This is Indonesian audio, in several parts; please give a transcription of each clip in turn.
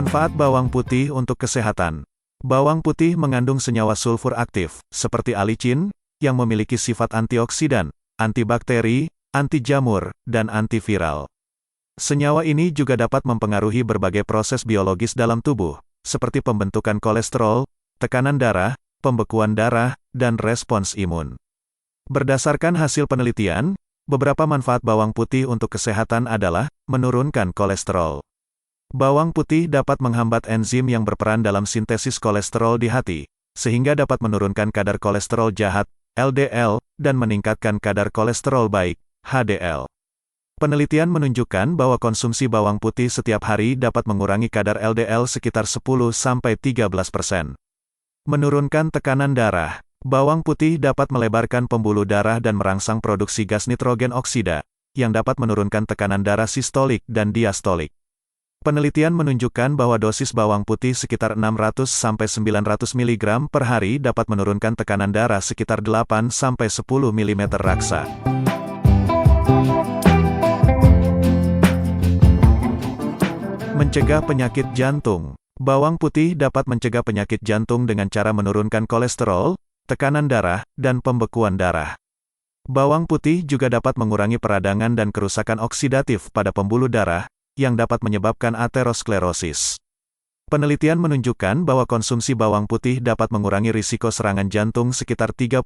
Manfaat bawang putih untuk kesehatan. Bawang putih mengandung senyawa sulfur aktif, seperti alicin, yang memiliki sifat antioksidan, antibakteri, anti jamur, dan antiviral. Senyawa ini juga dapat mempengaruhi berbagai proses biologis dalam tubuh, seperti pembentukan kolesterol, tekanan darah, pembekuan darah, dan respons imun. Berdasarkan hasil penelitian, beberapa manfaat bawang putih untuk kesehatan adalah menurunkan kolesterol. Bawang putih dapat menghambat enzim yang berperan dalam sintesis kolesterol di hati, sehingga dapat menurunkan kadar kolesterol jahat, LDL, dan meningkatkan kadar kolesterol baik, HDL. Penelitian menunjukkan bahwa konsumsi bawang putih setiap hari dapat mengurangi kadar LDL sekitar 10-13%. Menurunkan tekanan darah. Bawang putih dapat melebarkan pembuluh darah dan merangsang produksi gas nitrogen oksida, yang dapat menurunkan tekanan darah sistolik dan diastolik. Penelitian menunjukkan bahwa dosis bawang putih sekitar 600-900 mg per hari dapat menurunkan tekanan darah sekitar 8-10 mm raksa. Mencegah penyakit jantung. Bawang putih dapat mencegah penyakit jantung dengan cara menurunkan kolesterol, tekanan darah, dan pembekuan darah. Bawang putih juga dapat mengurangi peradangan dan kerusakan oksidatif pada pembuluh darah, yang dapat menyebabkan aterosklerosis. Penelitian menunjukkan bahwa konsumsi bawang putih dapat mengurangi risiko serangan jantung sekitar 38%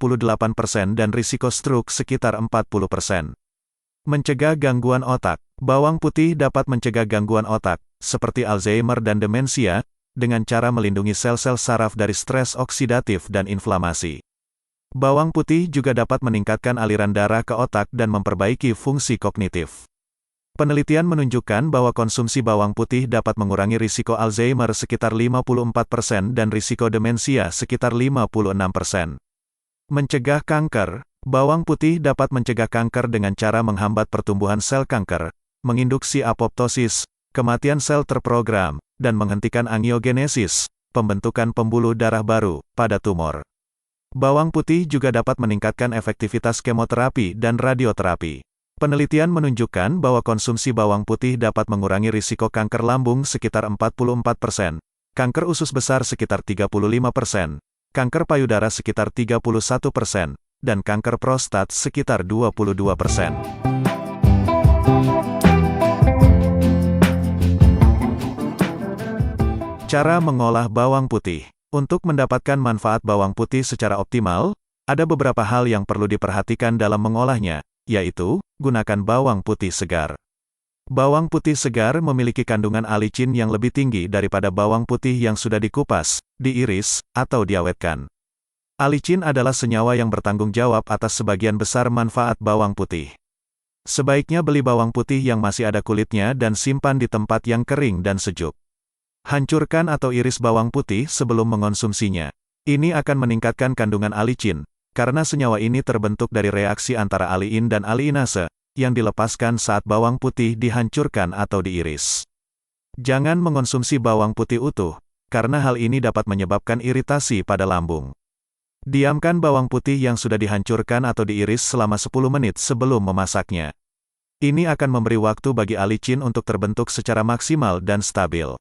dan risiko stroke sekitar 40%. Mencegah gangguan otak. Bawang putih dapat mencegah gangguan otak, seperti Alzheimer dan demensia, dengan cara melindungi sel-sel saraf dari stres oksidatif dan inflamasi. Bawang putih juga dapat meningkatkan aliran darah ke otak dan memperbaiki fungsi kognitif. Penelitian menunjukkan bahwa konsumsi bawang putih dapat mengurangi risiko Alzheimer sekitar 54% dan risiko demensia sekitar 56%. Mencegah kanker. Bawang putih dapat mencegah kanker dengan cara menghambat pertumbuhan sel kanker, menginduksi apoptosis, kematian sel terprogram, dan menghentikan angiogenesis, pembentukan pembuluh darah baru, pada tumor. Bawang putih juga dapat meningkatkan efektivitas kemoterapi dan radioterapi. Penelitian menunjukkan bahwa konsumsi bawang putih dapat mengurangi risiko kanker lambung sekitar 44%, kanker usus besar sekitar 35%, kanker payudara sekitar 31%, dan kanker prostat sekitar 22%. Cara mengolah bawang putih. Untuk mendapatkan manfaat bawang putih secara optimal, ada beberapa hal yang perlu diperhatikan dalam mengolahnya, yaitu, gunakan bawang putih segar. Bawang putih segar memiliki kandungan alicin yang lebih tinggi daripada bawang putih yang sudah dikupas, diiris, atau diawetkan. Alicin adalah senyawa yang bertanggung jawab atas sebagian besar manfaat bawang putih. Sebaiknya beli bawang putih yang masih ada kulitnya dan simpan di tempat yang kering dan sejuk. Hancurkan atau iris bawang putih sebelum mengonsumsinya. Ini akan meningkatkan kandungan alicin, karena senyawa ini terbentuk dari reaksi antara aliin dan aliinase, yang dilepaskan saat bawang putih dihancurkan atau diiris. Jangan mengonsumsi bawang putih utuh, karena hal ini dapat menyebabkan iritasi pada lambung. Diamkan bawang putih yang sudah dihancurkan atau diiris selama 10 menit sebelum memasaknya. Ini akan memberi waktu bagi alicin untuk terbentuk secara maksimal dan stabil.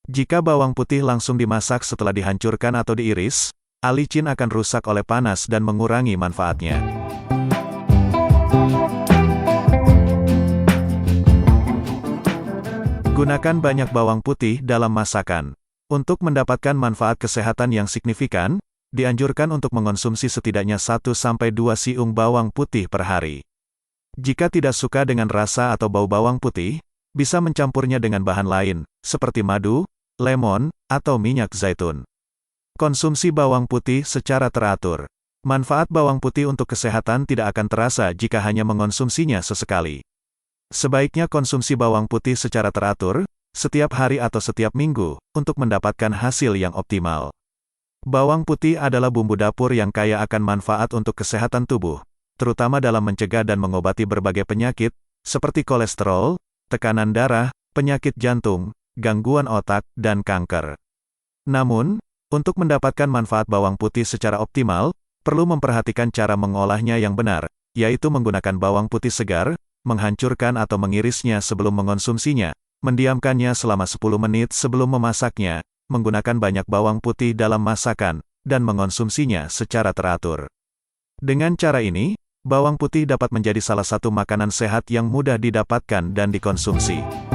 Jika bawang putih langsung dimasak setelah dihancurkan atau diiris, alicin akan rusak oleh panas dan mengurangi manfaatnya. Gunakan banyak bawang putih dalam masakan. Untuk mendapatkan manfaat kesehatan yang signifikan, dianjurkan untuk mengonsumsi setidaknya 1-2 siung bawang putih per hari. Jika tidak suka dengan rasa atau bau bawang putih, bisa mencampurnya dengan bahan lain, seperti madu, lemon, atau minyak zaitun. Konsumsi bawang putih secara teratur. Manfaat bawang putih untuk kesehatan tidak akan terasa jika hanya mengonsumsinya sesekali. Sebaiknya konsumsi bawang putih secara teratur, setiap hari atau setiap minggu, untuk mendapatkan hasil yang optimal. Bawang putih adalah bumbu dapur yang kaya akan manfaat untuk kesehatan tubuh, terutama dalam mencegah dan mengobati berbagai penyakit, seperti kolesterol, tekanan darah, penyakit jantung, gangguan otak, dan kanker. Namun, untuk mendapatkan manfaat bawang putih secara optimal, perlu memperhatikan cara mengolahnya yang benar, yaitu menggunakan bawang putih segar, menghancurkan atau mengirisnya sebelum mengonsumsinya, mendiamkannya selama 10 menit sebelum memasaknya, menggunakan banyak bawang putih dalam masakan, dan mengonsumsinya secara teratur. Dengan cara ini, bawang putih dapat menjadi salah satu makanan sehat yang mudah didapatkan dan dikonsumsi.